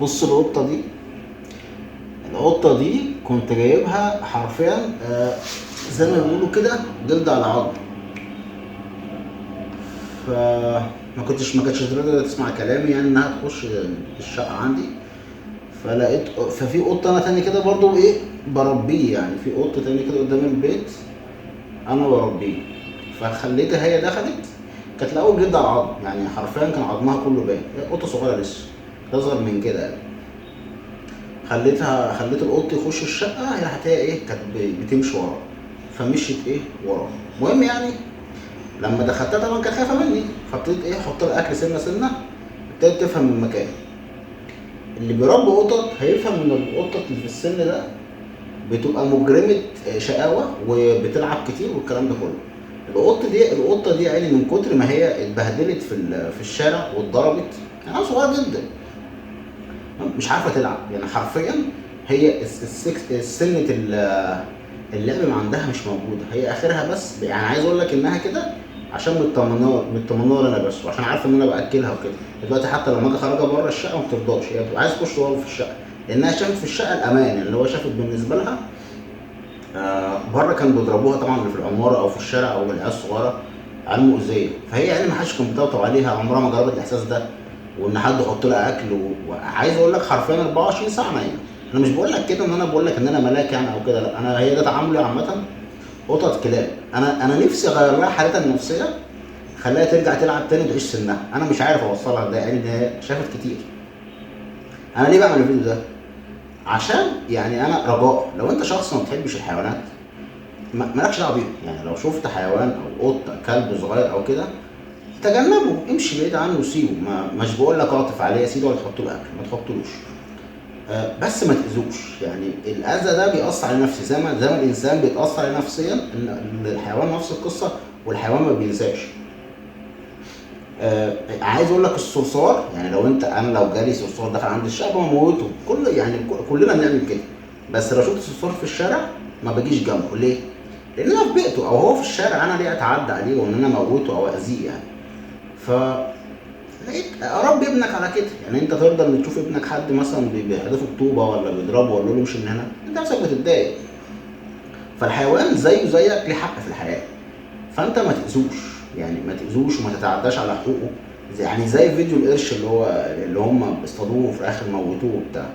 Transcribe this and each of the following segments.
بص القطة دي كنت جايبها حرفيا زي ما بيقولوا كده جلد على عظم. ما كانتش راضية تسمع كلامي، يعني انها تخش الشقة عندي. ففي قطة انا تاني كده برضو بربيه، يعني في قطة تاني كده قدام البيت انا بربيه. فخليتها هي دخلت، كانت الاول جلد على عظم، يعني حرفيا كان عظمها كله باين، هي قطة صغيرة لسه اصغر من كده يعني. خليت القط يخش الشقه، هي راحت كانت بتمشي ورا، فمشيت ورا. المهم يعني لما دخلتها طبعا كانت خايفه مني، فابتديت احط لها اكل سنه سنه، ابتدت تفهم المكان. اللي بيربي قطط هيفهم ان القطط اللي في السن ده بتبقى مجرمه شقاوه وبتلعب كتير والكلام ده كله. القطه دي يعني من كتر ما هي اتبهدلت في الشارع واتضربت، يعني صغيره جدا مش عارفه تلعب، يعني حرفيا هي سنه اللعب ما عندها مش موجوده، هي اخرها بس يعني عايز اقول لك انها كده عشان مطمنه انا بس، وعشان عارفه ان انا باكلها وكده. دلوقتي حتى لما اجي اخرجها بره الشقه ما بترضاش، هي بتبقى عايز تخش جوه في الشقه، لانها شافت في الشقه الامان، يعني اللي هو شافت بالنسبه لها. بره كانوا بيضربوها طبعا اللي في العماره او في الشارع او العيال الصغيره، عيال مؤذيه، فهي يعني ما حدش كان بيطبطب عليها، عمرها ما جربت الاحساس ده، وان حد يحط لها اكل وعايز اقول لك حرفيا 24 ساعه نايمه. انا مش بقول لك كده ان انا بقول لك ان انا ملاك يعني او كده، لا، هي ده تعاملي عامه. قطط كلاب، انا نفسي اغير لها حالتها النفسيه، خليها ترجع تلعب تاني وتعيش سنها. انا مش عارف اوصلها ده، يعني ده شافت كتير. انا ليه بعمل الفيديو ده؟ عشان يعني انا رجاء لو انت شخص ما بتحبش الحيوانات مالكش دعوه بيهم، يعني لو شفت حيوان او قطه كلب صغير او كده تجنبه، امشي بعيد عنه وسيبه، مش بقول لك اعطف عليه يا سيدي ولا تحط له اكل، ما تحطلوش. بس ما تاذوش، يعني الاذى ده بيأثر على نفسي زي ما الانسان بيتأثر عليه نفسيا، ان الحيوان نفس القصه، والحيوان ما بينساش. عايز اقول لك الصرصار، يعني انا لو جالي صرصار دخل عند الشقه بموته، كلنا بنعمل كده. بس لو شفت صرصار في الشارع ما بجيش جنبه، ليه؟ لان انا في بيئته او هو في الشارع، انا ليه اتعدى عليه وان انا اموته او اذيه يعني. ف لقيت اربي ابنك على كده، يعني انت ترضى ان تشوف ابنك حد مثلا بيحدفه بطوبه ولا بيضربه ولا له امشي من هنا، انت نفسك بتتضايق. فالحيوان زيه زيك ليه حق في الحياه، فانت ما تاذوش، يعني ما تاذوش وما تتعداش على حقوقه. يعني زي فيديو القرش اللي هم اصطادوه وفي الاخر موتوه وبتاع.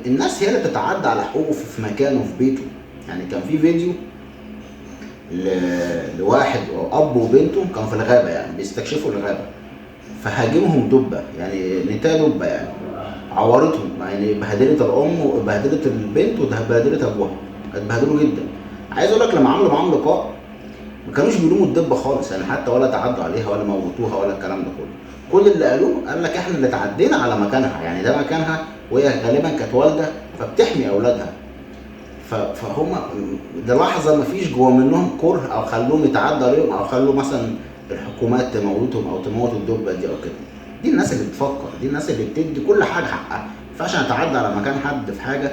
الناس هي اللي بتتعدى على حقوقه في مكانه في بيته. يعني كان في فيديو لواحد اب وبنته كانوا في الغابه، يعني بيستكشفوا الغابه، فهاجمهم دبه، يعني نتايه دبه يعني، عورتهم، يعني بهدلت الام وبهدلت البنت وبهدلت ابوها، اتبهدلوا جدا. عايز اقول لك لما عملوا معاهم لقاء ما كانوش بيلوموا الدبه خالص، يعني حتى ولا تعدوا عليها ولا موتوها ولا الكلام ده كله. كل اللي قالوه قال لك احنا اللي تعدينا على مكانها، يعني ده مكانها وهي غالبا كانت والده فبتحمي اولادها. فهم ده لحظه ما فيش جوه منهم كره او خلوهم يتعدوا عليهم او خلوا مثلا الحكومات تموتهم او تموت الدبه دي او كده. دي الناس اللي بتفكر، دي الناس اللي بتدي كل حاجه حقها. ما ينفعش اتعدى على مكان حد في حاجه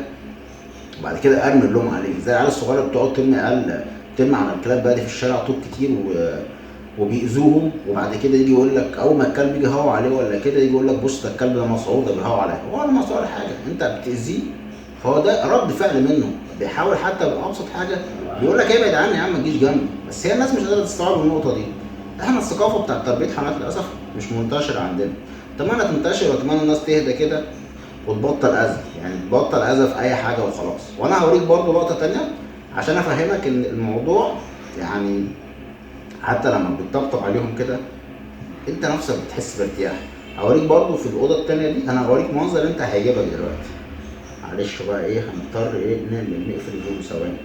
وبعد كده ارمي اللوم عليه، زي العيال الصغيره بتقعد ترمي على الكلاب بقى في الشارع طوب كتير وبيأذوهم، وبعد كده يجي يقول لك اول ما الكلب يجي يهوى عليه ولا كده يجي يقول لك بص ده الكلب ده مسعور ده بيهوى عليه، هو ولا مسعور ولا حاجه، انت بتأذيه، فهو ده رد فعل منه، بيحاول حتى بأبسط حاجه بيقول لك ابعد عني يا عم ما تجيش جنبي. بس هي الناس مش قادره تستوعب النقطه دي. احنا الثقافه بتاعت تربيه حيوانات للاسف مش منتشره عندنا. اتمنى تنتشر واتمنى الناس تهدى كده وتبطل اذى، يعني تبطل اذى في اي حاجه وخلاص. وانا هوريك برضو لقطه تانية عشان افهمك ان الموضوع يعني حتى لما بتطبطب عليهم كده انت نفسك بتحس بارتياح. هوريك برضو في الاوضه التانية دي، انا هوريك منظر انت هيعجبك دلوقتي. معلش بقى هنضطر نقفل الفيديو ثواني.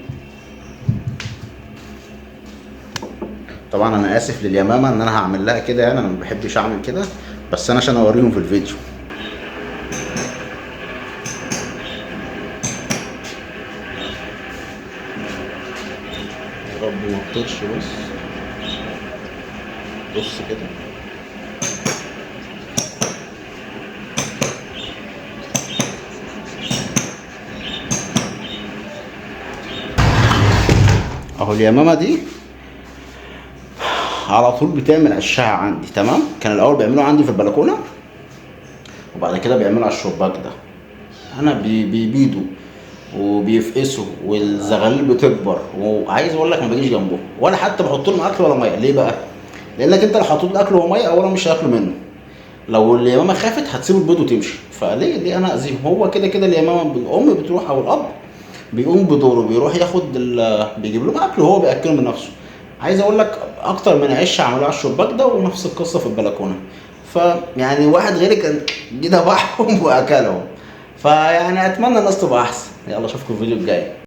طبعا انا اسف لليمامه ان انا هعمل لها كده، يعني انا ما بحبش اعمل كده، بس انا عشان اوريهم في الفيديو. يا رب ما تطيرش، بص كده. اهو اليمامه دي على طول بتعمل عشها عندي، تمام. كان الاول بيعملوا عندي في البلكونه وبعد كده بيعملوا على الشباك ده. انا بيبيدوا وبيفقسوا والزغاليل بتكبر، وعايز اقول لك ما باجيش جنبه ولا حتى بحط لهم اكل ولا ميه. ليه بقى؟ لانك انت لو حطيت له اكل وميه اولا مش هياكلوا منه، لو اليمامه خافت هتسيب البيض وتمشي، ليه انا اذيهم؟ هو كده كده اليمامه الام بتروح او الاب بيقوم بدوره، بيروح ياخد بيجيب لهم اكل وهو بياكلهم بنفسه. عايز اقول لك اكتر من عش عملوها على الشباك ده، ونفس القصه في البلكونه. فيعني واحد غيري كان جه ذبحهم واكلهم. فيعني اتمنى الناس تبقى احسن. يلا اشوفكم الفيديو الجاي.